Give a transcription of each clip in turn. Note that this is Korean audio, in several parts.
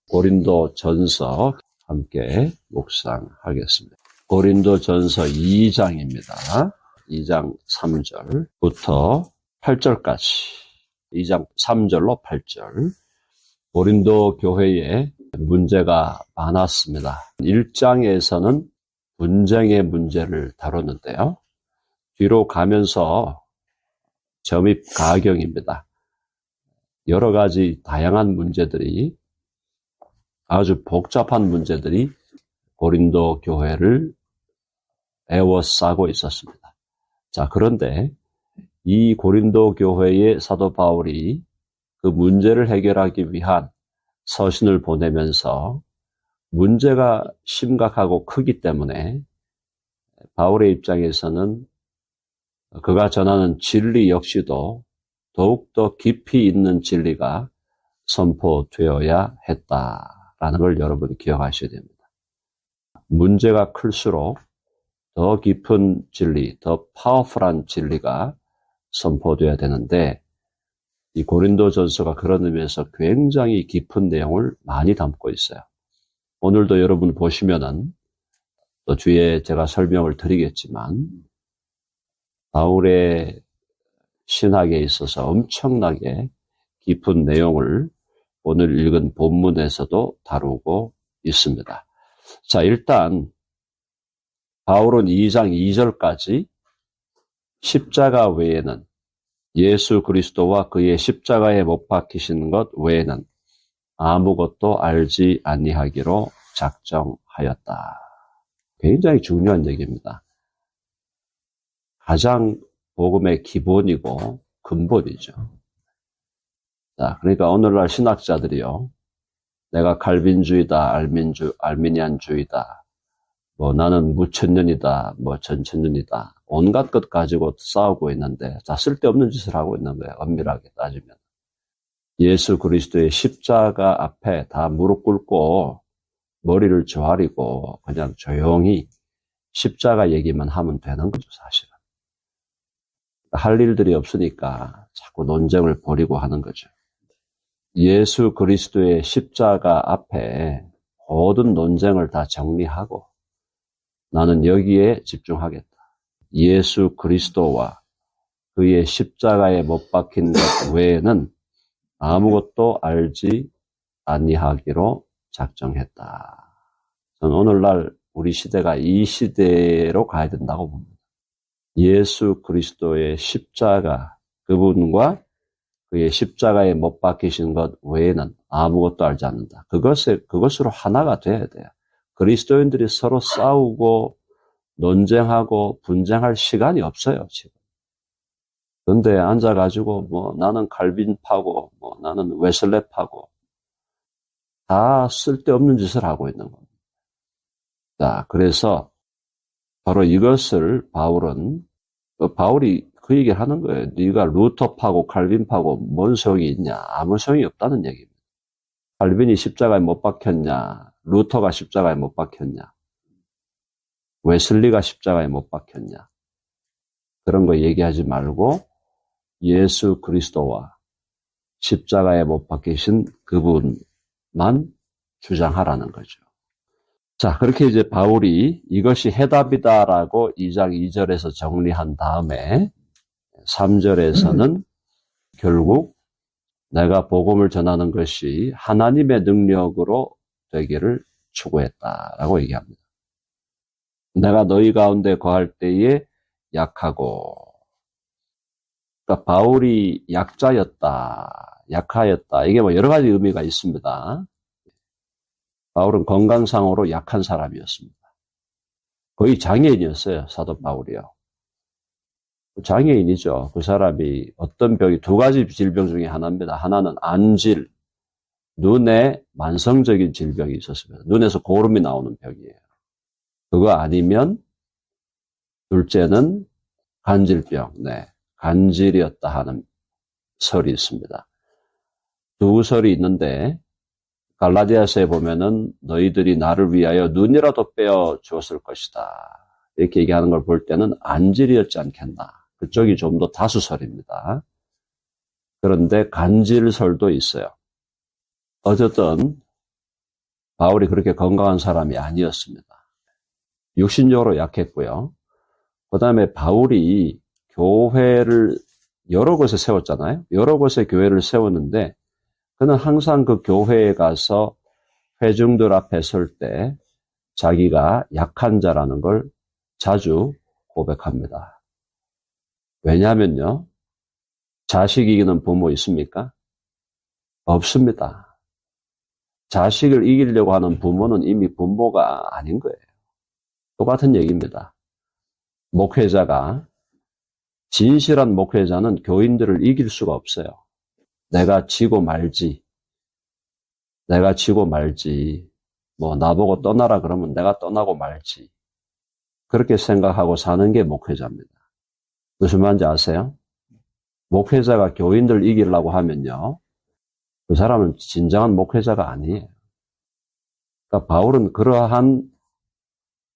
고린도 전서 함께 묵상하겠습니다. 고린도 전서 2장입니다. 2장 3절부터 8절까지. 2장 3절로 8절. 고린도 교회에 문제가 많았습니다. 1장에서는 분쟁의 문제를 다뤘는데요. 뒤로 가면서 점입 가경입니다. 여러 가지 다양한 문제들이, 아주 복잡한 문제들이 고린도 교회를 에워싸고 있었습니다. 자, 그런데 이 고린도 교회의 사도 바울이 그 문제를 해결하기 위한 서신을 보내면서 문제가 심각하고 크기 때문에 바울의 입장에서는 그가 전하는 진리 역시도 더욱더 깊이 있는 진리가 선포되어야 했다라는 걸 여러분이 기억하셔야 됩니다. 문제가 클수록 더 깊은 진리, 더 파워풀한 진리가 선포되어야 되는데, 이 고린도 전서가 그런 의미에서 굉장히 깊은 내용을 많이 담고 있어요. 오늘도 여러분 보시면은 또 뒤에 제가 설명을 드리겠지만, 바울의 신학에 있어서 엄청나게 깊은 내용을 오늘 읽은 본문에서도 다루고 있습니다. 자, 일단 바울은 2장 2절까지 십자가 외에는, 예수 그리스도와 그의 십자가에 못 박히신 것 외에는 아무것도 알지 아니하기로 작정하였다. 굉장히 중요한 얘기입니다. 가장 복음의 기본이고 근본이죠. 자, 그러니까 오늘날 신학자들이요, 내가 칼빈주의다, 알미니안주의다, 나는 무천년이다, 전천년이다, 온갖 것 가지고 싸우고 있는데, 다 쓸데없는 짓을 하고 있는 거예요. 엄밀하게 따지면. 예수 그리스도의 십자가 앞에 다 무릎 꿇고 머리를 조아리고 그냥 조용히 십자가 얘기만 하면 되는 거죠, 사실은. 할 일들이 없으니까 자꾸 논쟁을 벌이고 하는 거죠. 예수 그리스도의 십자가 앞에 모든 논쟁을 다 정리하고 나는 여기에 집중하겠다. 예수 그리스도와 그의 십자가에 못 박힌 것 외에는 아무것도 알지 아니하기로 작정했다. 저는 오늘날 우리 시대가 이 시대로 가야 된다고 봅니다. 예수 그리스도의 십자가, 그분과 그의 십자가에 못 박히신 것 외에는 아무것도 알지 않는다. 그것으로 하나가 돼야 돼요. 그리스도인들이 서로 싸우고 논쟁하고 분쟁할 시간이 없어요, 지금. 그런데 앉아가지고 나는 칼빈파고 나는 웨슬레파고 다 쓸데없는 짓을 하고 있는 겁니다. 자, 그래서 바로 이것을 바울이 그 얘기를 하는 거예요. 네가 루터파고 칼빈파고 뭔 소용이 있냐? 아무 소용이 없다는 얘기입니다. 칼빈이 십자가에 못 박혔냐? 루터가 십자가에 못 박혔냐? 웨슬리가 십자가에 못 박혔냐? 그런 거 얘기하지 말고 예수 그리스도와 십자가에 못 박히신 그분만 주장하라는 거죠. 자, 그렇게 이제 바울이 이것이 해답이다라고 2장 2절에서 정리한 다음에 3절에서는 결국 내가 복음을 전하는 것이 하나님의 능력으로 되기를 추구했다라고 얘기합니다. 내가 너희 가운데 거할 때에 약하고, 그러니까 바울이 약하였다. 이게 여러 가지 의미가 있습니다. 바울은 건강상으로 약한 사람이었습니다. 거의 장애인이었어요, 사도 바울이요. 장애인이죠. 그 사람이 어떤 병이, 두 가지 질병 중에 하나입니다. 하나는 안질, 눈에 만성적인 질병이 있었습니다. 눈에서 고름이 나오는 병이에요. 그거 아니면 둘째는 간질병, 간질이었다 하는 설이 있습니다. 두 설이 있는데 갈라디아서에 보면은 너희들이 나를 위하여 눈이라도 빼어 주었을 것이다, 이렇게 얘기하는 걸 볼 때는 안질이었지 않겠나. 그쪽이 좀 더 다수설입니다. 그런데 간질설도 있어요. 어쨌든 바울이 그렇게 건강한 사람이 아니었습니다. 육신적으로 약했고요. 그 다음에 바울이 교회를 여러 곳에 세웠잖아요. 여러 곳에 교회를 세웠는데 그는 항상 그 교회에 가서 회중들 앞에 설 때 자기가 약한 자라는 걸 자주 고백합니다. 왜냐하면요. 자식 이기는 부모 있습니까? 없습니다. 자식을 이기려고 하는 부모는 이미 부모가 아닌 거예요. 똑같은 얘기입니다. 목회자가, 진실한 목회자는 교인들을 이길 수가 없어요. 내가 지고 말지. 나보고 떠나라 그러면 내가 떠나고 말지. 그렇게 생각하고 사는 게 목회자입니다. 무슨 말인지 아세요? 목회자가 교인들 이기려고 하면요. 그 사람은 진정한 목회자가 아니에요. 그러니까 바울은 그러한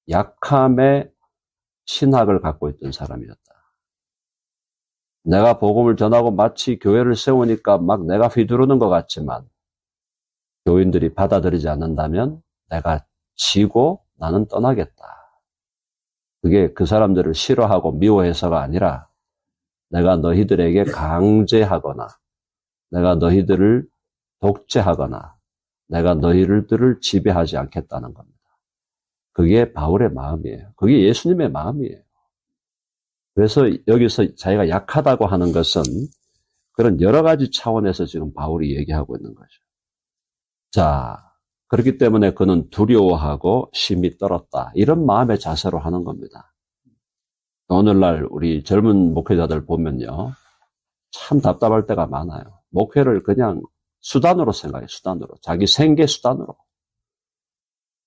약함의 신학을 갖고 있던 사람이었다. 내가 복음을 전하고 마치 교회를 세우니까 막 내가 휘두르는 것 같지만 교인들이 받아들이지 않는다면 내가 지고 나는 떠나겠다. 그게 그 사람들을 싫어하고 미워해서가 아니라 내가 너희들에게 강제하거나 내가 너희들을 독재하거나 내가 너희들을 지배하지 않겠다는 겁니다. 그게 바울의 마음이에요. 그게 예수님의 마음이에요. 그래서 여기서 자기가 약하다고 하는 것은 그런 여러 가지 차원에서 지금 바울이 얘기하고 있는 거죠. 자, 그렇기 때문에 그는 두려워하고 심히 떨었다. 이런 마음의 자세로 하는 겁니다. 오늘날 우리 젊은 목회자들 보면요. 참 답답할 때가 많아요. 목회를 그냥 수단으로 생각해요. 수단으로. 자기 생계 수단으로.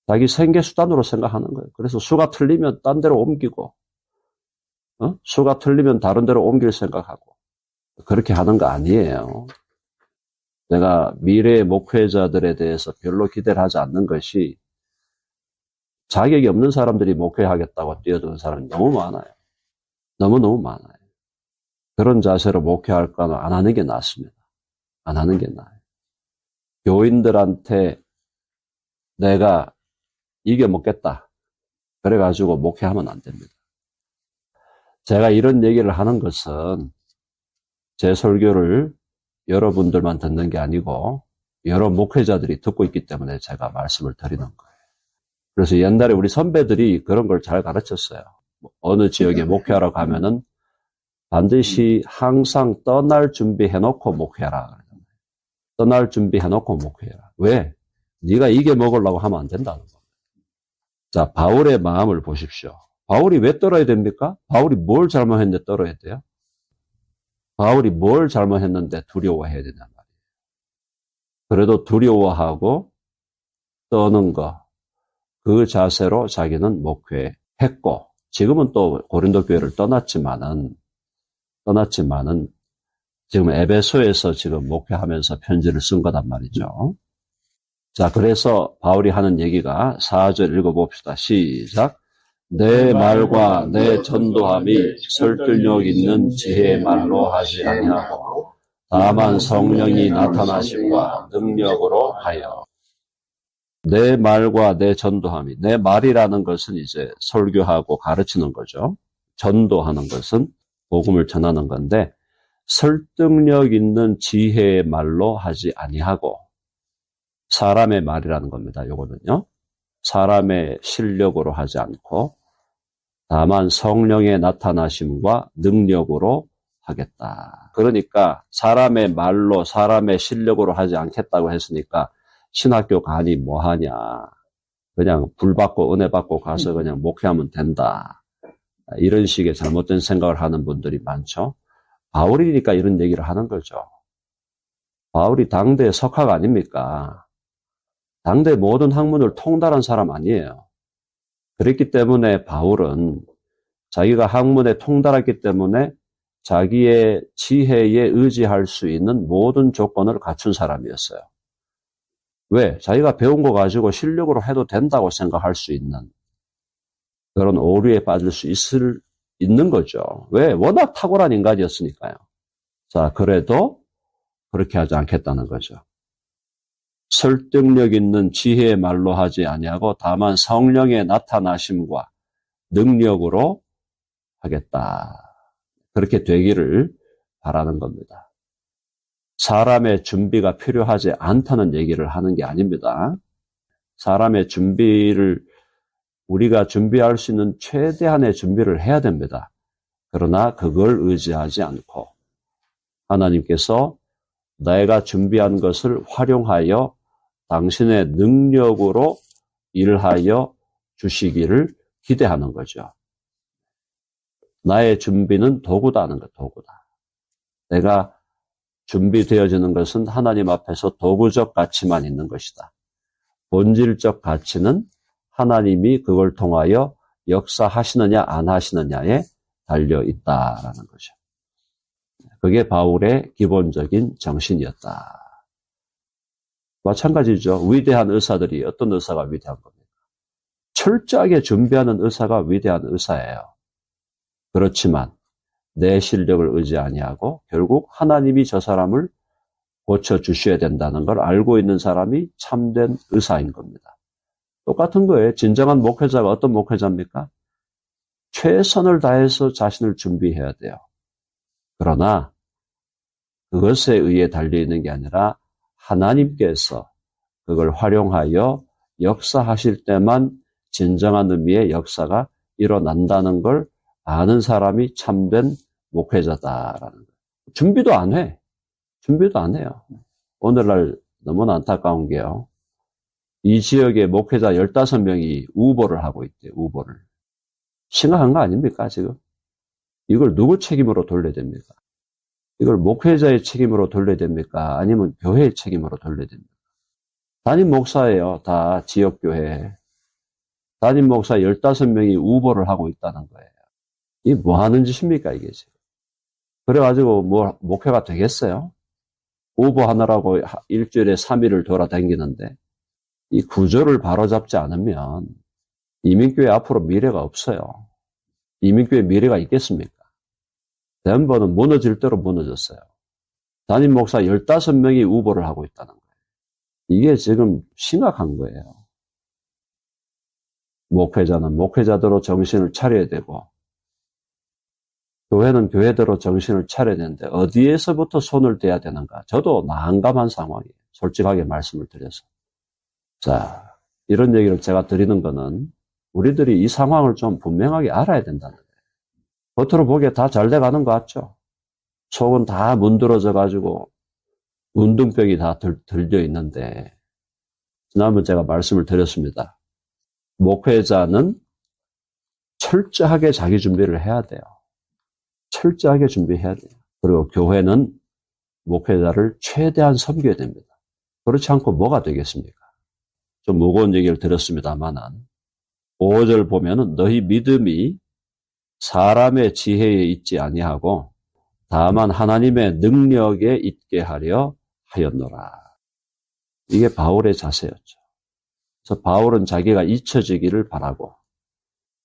자기 생계 수단으로 생각하는 거예요. 그래서 수가 틀리면 딴 데로 옮기고 수가 틀리면 다른 데로 옮길 생각하고 그렇게 하는 거 아니에요. 내가 미래의 목회자들에 대해서 별로 기대를 하지 않는 것이 자격이 없는 사람들이 목회하겠다고 뛰어드는 사람이 너무 많아요. 너무너무 많아요. 그런 자세로 목회할 거는 안 하는 게 낫습니다. 안 하는 게 나아요. 교인들한테 내가 이겨먹겠다. 그래가지고 목회하면 안 됩니다. 제가 이런 얘기를 하는 것은 제 설교를 여러분들만 듣는 게 아니고 여러 목회자들이 듣고 있기 때문에 제가 말씀을 드리는 거예요. 그래서 옛날에 우리 선배들이 그런 걸 잘 가르쳤어요. 어느 지역에 목회하러 가면은 반드시 항상 떠날 준비해놓고 목회하라. 떠날 준비해놓고 목회해라. 왜? 네가 이겨먹으려고 하면 안 된다는 겁니다. 자, 바울의 마음을 보십시오. 바울이 왜 떨어야 됩니까? 바울이 뭘 잘못했는데 떨어야 돼요? 바울이 뭘 잘못했는데 두려워해야 되냔 말이에요. 그래도 두려워하고 떠는 거, 그 자세로 자기는 목회했고, 지금은 또 고린도 교회를 떠났지만은 지금 에베소에서 지금 목회하면서 편지를 쓴 거단 말이죠. 자, 그래서 바울이 하는 얘기가 4절 읽어봅시다. 시작. 내 말과 내 전도함이 설득력 있는 지혜의 말로 하지 아니하고 다만 성령이 나타나심과 능력으로 하여. 내 말과 내 전도함이, 내 말이라는 것은 이제 설교하고 가르치는 거죠. 전도하는 것은 복음을 전하는 건데 설득력 있는 지혜의 말로 하지 아니하고 사람의 말이라는 겁니다. 요거는요. 사람의 실력으로 하지 않고 다만 성령의 나타나심과 능력으로 하겠다. 그러니까 사람의 말로 사람의 실력으로 하지 않겠다고 했으니까 신학교 가니 뭐하냐. 그냥 불 받고 은혜 받고 가서 그냥 목회하면 된다. 이런 식의 잘못된 생각을 하는 분들이 많죠. 바울이니까 이런 얘기를 하는 거죠. 바울이 당대 석학 아닙니까? 당대 모든 학문을 통달한 사람 아니에요. 그랬기 때문에 바울은 자기가 학문에 통달했기 때문에 자기의 지혜에 의지할 수 있는 모든 조건을 갖춘 사람이었어요. 왜? 자기가 배운 거 가지고 실력으로 해도 된다고 생각할 수 있는 그런 오류에 빠질 수 있는 거죠. 왜? 워낙 탁월한 인간이었으니까요. 자, 그래도 그렇게 하지 않겠다는 거죠. 설득력 있는 지혜의 말로 하지 아니하고 다만 성령의 나타나심과 능력으로 하겠다. 그렇게 되기를 바라는 겁니다. 사람의 준비가 필요하지 않다는 얘기를 하는 게 아닙니다. 사람의 준비를 우리가 준비할 수 있는 최대한의 준비를 해야 됩니다. 그러나 그걸 의지하지 않고 하나님께서 내가 준비한 것을 활용하여 당신의 능력으로 일하여 주시기를 기대하는 거죠. 나의 준비는 도구다는 것, 도구다. 내가 준비되어지는 것은 하나님 앞에서 도구적 가치만 있는 것이다. 본질적 가치는 하나님이 그걸 통하여 역사하시느냐 안 하시느냐에 달려 있다라는 거죠. 그게 바울의 기본적인 정신이었다. 마찬가지죠. 위대한 의사들이 어떤 의사가 위대한 겁니까? 철저하게 준비하는 의사가 위대한 의사예요. 그렇지만 내 실력을 의지 아니하고 결국 하나님이 저 사람을 고쳐주셔야 된다는 걸 알고 있는 사람이 참된 의사인 겁니다. 똑같은 거예요. 진정한 목회자가 어떤 목회자입니까? 최선을 다해서 자신을 준비해야 돼요. 그러나 그것에 의해 달려있는 게 아니라 하나님께서 그걸 활용하여 역사하실 때만 진정한 의미의 역사가 일어난다는 걸 아는 사람이 참된 목회자다라는 거예요. 준비도 안 해. 준비도 안 해요. 오늘날 너무나 안타까운 게요. 이 지역에 목회자 15명이 우보를 하고 있대요. 우보를. 심각한 거 아닙니까 지금? 이걸 누구 책임으로 돌려야 됩니까? 이걸 목회자의 책임으로 돌려야 됩니까? 아니면 교회의 책임으로 돌려야 됩니까? 담임 목사예요. 다 지역교회. 담임 목사 15명이 우보를 하고 있다는 거예요. 이게 뭐 하는 짓입니까 이게 지금? 그래가지고 뭐 목회가 되겠어요? 우보하느라고 일주일에 3일을 돌아다니는데 이 구조를 바로잡지 않으면 이민교회 앞으로 미래가 없어요. 이민교회 미래가 있겠습니까? 덴버는 무너질 대로 무너졌어요. 담임 목사 15명이 우보를 하고 있다는 거예요. 이게 지금 심각한 거예요. 목회자는 목회자대로 정신을 차려야 되고 교회는 교회대로 정신을 차려야 되는데 어디에서부터 손을 대야 되는가? 저도 난감한 상황이에요. 솔직하게 말씀을 드려서. 자, 이런 얘기를 제가 드리는 거는 우리들이 이 상황을 좀 분명하게 알아야 된다는 거예요. 겉으로 보기에 다 잘 돼가는 것 같죠? 속은 다 문드러져 가지고 운동병이 다 들려 있는데 지난번 제가 말씀을 드렸습니다. 목회자는 철저하게 자기 준비를 해야 돼요. 철저하게 준비해야 돼요. 그리고 교회는 목회자를 최대한 섬겨야 됩니다. 그렇지 않고 뭐가 되겠습니까? 좀 무거운 얘기를 들었습니다만은 5절 보면은 너희 믿음이 사람의 지혜에 있지 아니하고 다만 하나님의 능력에 있게 하려 하였노라. 이게 바울의 자세였죠. 그래서 바울은 자기가 잊혀지기를 바라고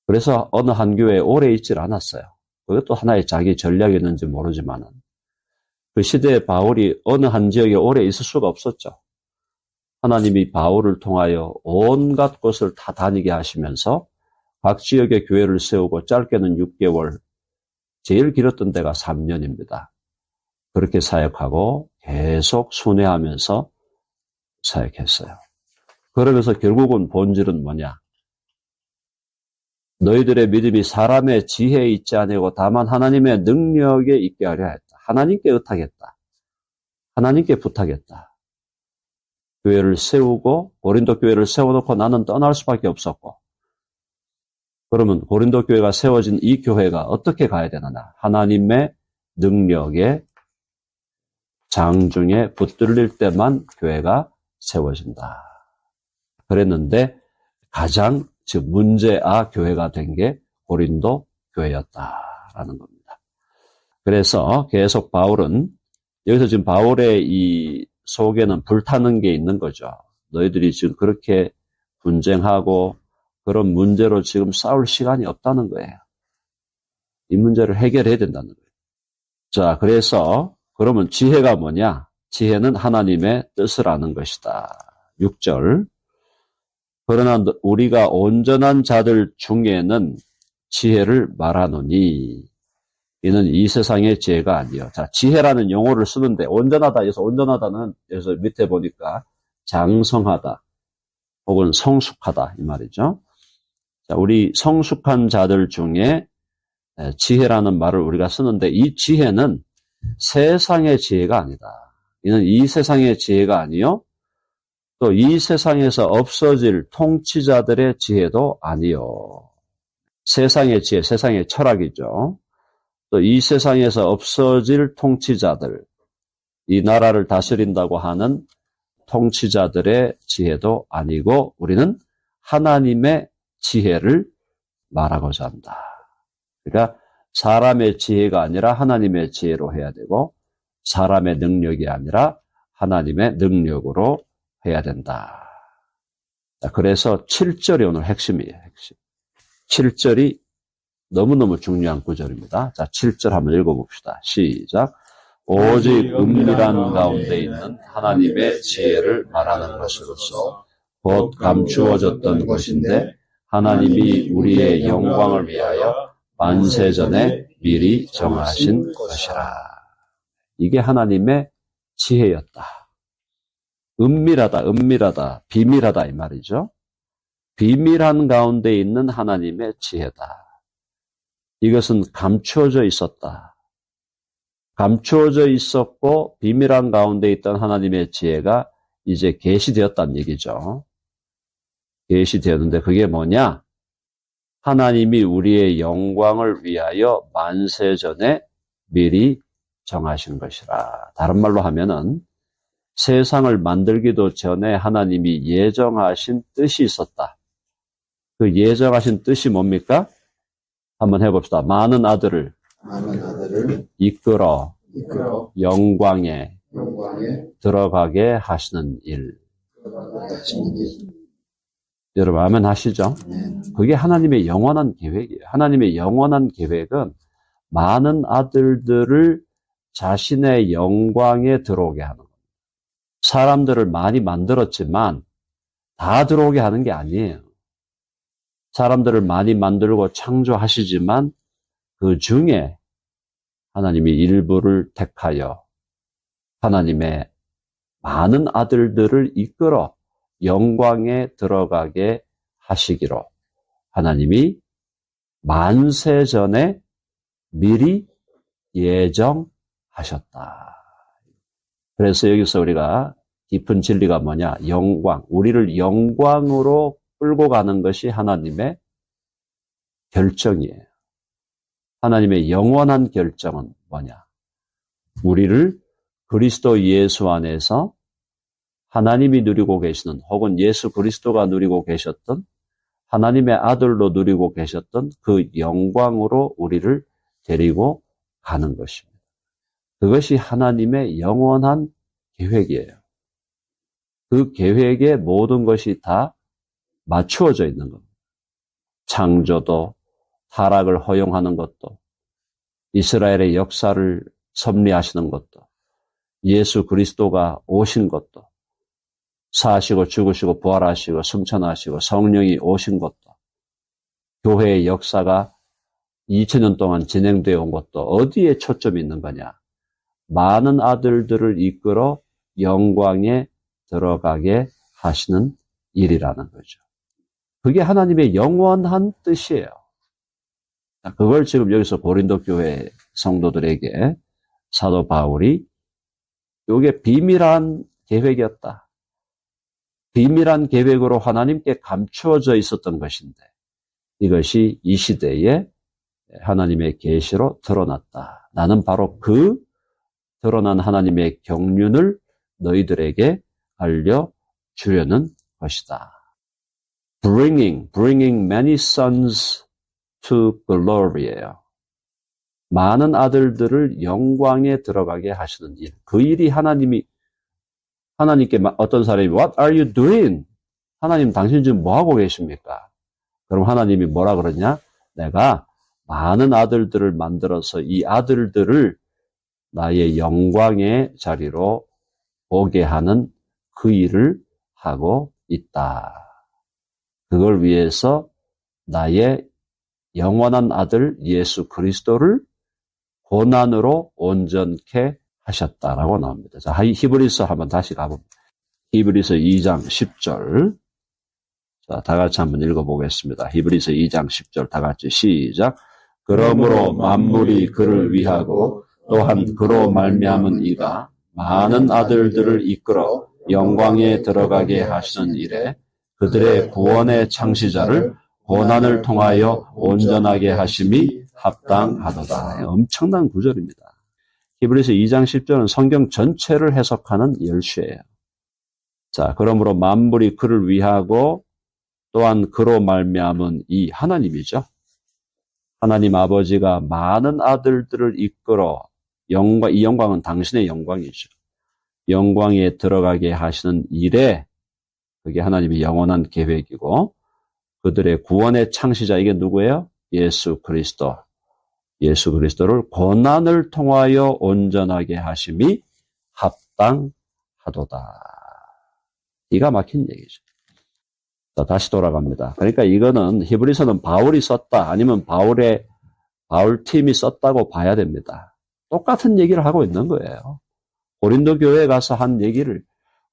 그래서 어느 한 교회에 오래 있질 않았어요. 그것도 하나의 자기 전략이었는지 모르지만은 그 시대에 바울이 어느 한 지역에 오래 있을 수가 없었죠. 하나님이 바울을 통하여 온갖 곳을 다 다니게 하시면서 각 지역의 교회를 세우고 짧게는 6개월, 제일 길었던 데가 3년입니다. 그렇게 사역하고 계속 순회하면서 사역했어요. 그러면서 결국은 본질은 뭐냐? 너희들의 믿음이 사람의 지혜에 있지 아니고 다만 하나님의 능력에 있게 하려 했다. 하나님께 의탁했다. 하나님께 부탁했다. 교회를 세우고 고린도 교회를 세워놓고 나는 떠날 수밖에 없었고 그러면 고린도 교회가 세워진 이 교회가 어떻게 가야 되느냐? 하나님의 능력에 장중에 붙들릴 때만 교회가 세워진다. 그랬는데 가장 즉 문제아 교회가 된 게 고린도 교회였다라는 겁니다. 그래서 계속 바울은 여기서 지금 바울의 이 속에는 불타는 게 있는 거죠. 너희들이 지금 그렇게 분쟁하고 그런 문제로 지금 싸울 시간이 없다는 거예요. 이 문제를 해결해야 된다는 거예요. 자, 그래서 그러면 지혜가 뭐냐? 지혜는 하나님의 뜻을 아는 것이다. 6절. 그러나 우리가 온전한 자들 중에는 지혜를 말하노니 이는 이 세상의 지혜가 아니요. 자, 지혜라는 용어를 쓰는데 온전하다 해서 온전하다는 여기서 밑에 보니까 장성하다 혹은 성숙하다 이 말이죠. 자, 우리 성숙한 자들 중에 지혜라는 말을 우리가 쓰는데 이 지혜는 세상의 지혜가 아니다. 이는 이 세상의 지혜가 아니요. 또 이 세상에서 없어질 통치자들의 지혜도 아니요. 세상의 지혜, 세상의 철학이죠. 또 이 세상에서 없어질 통치자들, 이 나라를 다스린다고 하는 통치자들의 지혜도 아니고 우리는 하나님의 지혜를 말하고자 한다. 그러니까 사람의 지혜가 아니라 하나님의 지혜로 해야 되고 사람의 능력이 아니라 하나님의 능력으로 해야 된다. 그래서 7절이 오늘 핵심이에요. 핵심. 7절이 너무너무 중요한 구절입니다. 자, 7절 한번 읽어봅시다. 시작. 오직 은밀한 가운데 있는 하나님의 지혜를 말하는 것으로서 곧 감추어졌던 것인데 하나님이 우리의 영광을 위하여 만세전에 미리 정하신 것이라. 이게 하나님의 지혜였다. 은밀하다, 비밀하다 이 말이죠. 비밀한 가운데 있는 하나님의 지혜다. 이것은 감추어져 있었다. 감추어져 있었고 비밀한 가운데 있던 하나님의 지혜가 이제 계시되었다는 얘기죠. 계시되었는데 그게 뭐냐? 하나님이 우리의 영광을 위하여 만세전에 미리 정하신 것이라. 다른 말로 하면은 세상을 만들기도 전에 하나님이 예정하신 뜻이 있었다. 그 예정하신 뜻이 뭡니까? 한번 해봅시다. 많은 아들을 이끌어 영광에 들어가게 하시는 일. 여러분 아멘 하시죠? 그게 하나님의 영원한 계획이에요. 하나님의 영원한 계획은 많은 아들들을 자신의 영광에 들어오게 하는 겁니다. 사람들을 많이 만들었지만 다 들어오게 하는 게 아니에요. 사람들을 많이 만들고 창조하시지만 그 중에 하나님이 일부를 택하여 하나님의 많은 아들들을 이끌어 영광에 들어가게 하시기로 하나님이 만세 전에 미리 예정하셨다. 그래서 여기서 우리가 깊은 진리가 뭐냐? 영광, 우리를 영광으로 끌고 가는 것이 하나님의 결정이에요. 하나님의 영원한 결정은 뭐냐? 우리를 그리스도 예수 안에서 하나님이 누리고 계시는 혹은 예수 그리스도가 누리고 계셨던 하나님의 아들로 누리고 계셨던 그 영광으로 우리를 데리고 가는 것입니다. 그것이 하나님의 영원한 계획이에요. 그 계획에 모든 것이 다 맞추어져 있는 겁니다. 창조도, 타락을 허용하는 것도, 이스라엘의 역사를 섭리하시는 것도, 예수 그리스도가 오신 것도, 사시고 죽으시고 부활하시고 승천하시고 성령이 오신 것도, 교회의 역사가 2000년 동안 진행되어 온 것도 어디에 초점이 있는 거냐? 많은 아들들을 이끌어 영광에 들어가게 하시는 일이라는 거죠. 그게 하나님의 영원한 뜻이에요. 그걸 지금 여기서 고린도 교회 성도들에게 사도 바울이 이게 비밀한 계획이었다. 비밀한 계획으로 하나님께 감추어져 있었던 것인데 이것이 이 시대에 하나님의 계시로 드러났다. 나는 바로 그 드러난 하나님의 경륜을 너희들에게 알려주려는 것이다. Bringing many sons to glory예요. 많은 아들들을 영광에 들어가게 하시는 일. 그 일이 하나님께 어떤 사람이 What are you doing? 하나님 당신 지금 뭐 하고 계십니까? 그럼 하나님이 뭐라 그러냐? 내가 많은 아들들을 만들어서 이 아들들을 나의 영광의 자리로 오게 하는 그 일을 하고 있다. 그걸 위해서 나의 영원한 아들 예수 그리스도를 고난으로 온전케 하셨다라고 나옵니다. 자, 히브리서 한번 다시 가봅니다. 히브리서 2장 10절. 자, 다 같이 한번 읽어보겠습니다. 히브리서 2장 10절 다 같이 시작. 그러므로 만물이 그를 위하고 또한 그로 말미암은 이가 많은 아들들을 이끌어 영광에 들어가게 하시는 일에 그들의 구원의 창시자를 고난을 통하여 온전하게 하심이 합당하도다. 엄청난 구절입니다. 히브리서 2장 10절은 성경 전체를 해석하는 열쇠예요. 자, 그러므로 만물이 그를 위하고 또한 그로 말미암은 이 하나님이죠. 하나님 아버지가 많은 아들들을 이끌어 이 영광은 당신의 영광이죠. 영광에 들어가게 하시는 일에 그게 하나님의 영원한 계획이고 그들의 구원의 창시자 이게 누구예요? 예수 그리스도. 예수 그리스도를 고난을 통하여 온전하게 하심이 합당하도다. 기가 막힌 얘기죠. 자, 다시 돌아갑니다. 그러니까 이거는 히브리서는 바울이 썼다 아니면 바울 팀이 썼다고 봐야 됩니다. 똑같은 얘기를 하고 있는 거예요. 고린도 교회에 가서 한 얘기를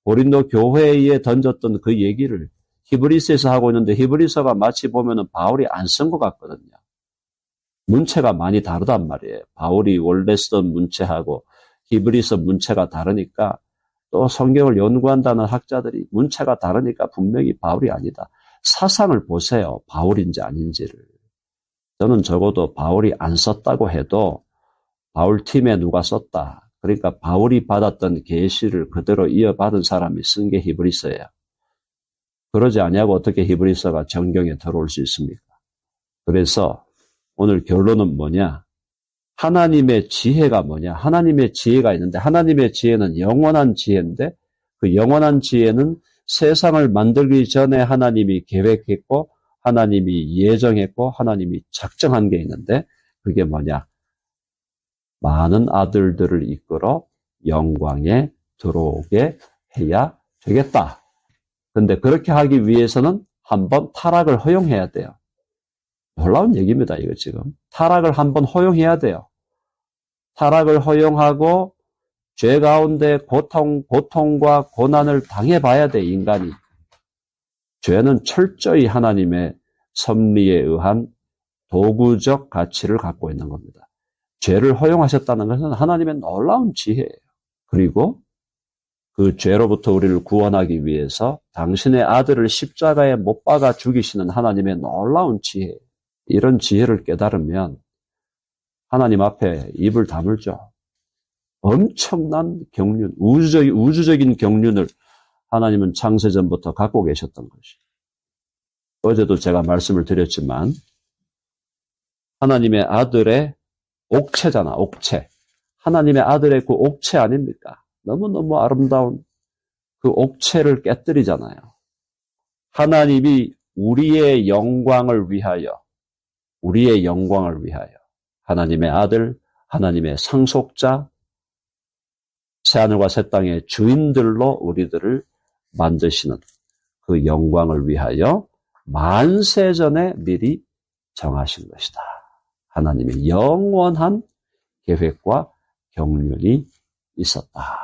고린도 교회에 던졌던 그 얘기를 히브리서에서 하고 있는데 히브리서가 마치 보면은 바울이 안 쓴 것 같거든요. 문체가 많이 다르단 말이에요. 바울이 원래 쓰던 문체하고 히브리서 문체가 다르니까 또 성경을 연구한다는 학자들이 문체가 다르니까 분명히 바울이 아니다. 사상을 보세요. 바울인지 아닌지를. 저는 적어도 바울이 안 썼다고 해도 바울 팀에 누가 썼다. 그러니까 바울이 받았던 계시를 그대로 이어받은 사람이 쓴 게 히브리서예요. 그러지 아니하고 어떻게 히브리서가 정경에 들어올 수 있습니까? 그래서 오늘 결론은 뭐냐? 하나님의 지혜가 뭐냐? 하나님의 지혜가 있는데 하나님의 지혜는 영원한 지혜인데 그 영원한 지혜는 세상을 만들기 전에 하나님이 계획했고 하나님이 예정했고 하나님이 작정한 게 있는데 그게 뭐냐? 많은 아들들을 이끌어 영광에 들어오게 해야 되겠다. 그런데 그렇게 하기 위해서는 한번 타락을 허용해야 돼요. 놀라운 얘기입니다, 이거 지금. 타락을 한번 허용해야 돼요. 타락을 허용하고 죄 가운데 고통과 고난을 당해봐야 돼, 인간이. 죄는 철저히 하나님의 섭리에 의한 도구적 가치를 갖고 있는 겁니다. 죄를 허용하셨다는 것은 하나님의 놀라운 지혜예요. 그리고 그 죄로부터 우리를 구원하기 위해서 당신의 아들을 십자가에 못 박아 죽이시는 하나님의 놀라운 지혜. 이런 지혜를 깨달으면 하나님 앞에 입을 다물죠. 엄청난 경륜, 우주적인 경륜을 하나님은 창세전부터 갖고 계셨던 것이. 어제도 제가 말씀을 드렸지만 하나님의 아들의 옥체잖아, 옥체. 하나님의 아들의 그 옥체 아닙니까? 너무너무 아름다운 그 옥체를 깨뜨리잖아요. 하나님이 우리의 영광을 위하여 하나님의 아들, 하나님의 상속자, 새하늘과 새 땅의 주인들로 우리들을 만드시는 그 영광을 위하여 만세전에 미리 정하신 것이다. 하나님의 영원한 계획과 경륜이 있었다라는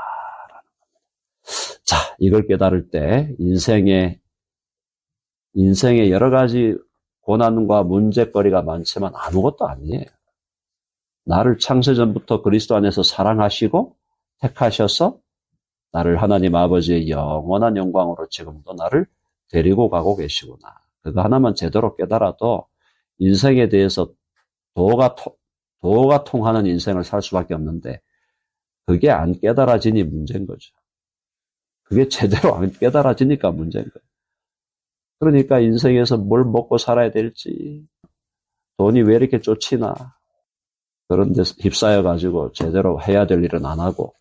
겁니다. 자, 이걸 깨달을 때 인생의 여러 가지 고난과 문제거리가 많지만 아무것도 아니에요. 나를 창세전부터 그리스도 안에서 사랑하시고 택하셔서 나를 하나님 아버지의 영원한 영광으로 지금도 나를 데리고 가고 계시구나. 그거 하나만 제대로 깨달아도 인생에 대해서 도가 통하는 인생을 살 수밖에 없는데 그게 안 깨달아지니 문제인 거죠. 그게 제대로 안 깨달아지니까 문제인 거예요. 그러니까 인생에서 뭘 먹고 살아야 될지, 돈이 왜 이렇게 쫓이나, 그런 데서 휩싸여가지고 제대로 해야 될 일은 안 하고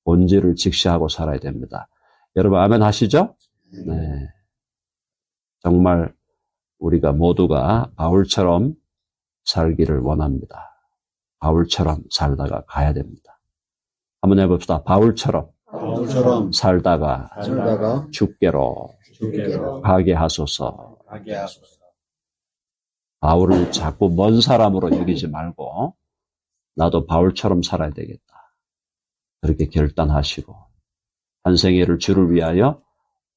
본질을 직시하고 살아야 됩니다. 여러분 아멘 하시죠? 네. 정말 우리가 모두가 바울처럼 살기를 원합니다. 바울처럼 살다가 가야 됩니다. 한번 해봅시다. 바울처럼 바울처럼 살다가 살다가 주께로 주께로 가게 하소서. 가게 하소서. 바울을 자꾸 먼 사람으로 여기지 말고 나도 바울처럼 살아야 되겠다. 그렇게 결단하시고 한 생애를 주를 위하여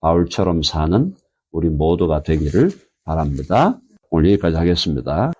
바울처럼 사는 우리 모두가 되기를 바랍니다. 오늘 여기까지 하겠습니다.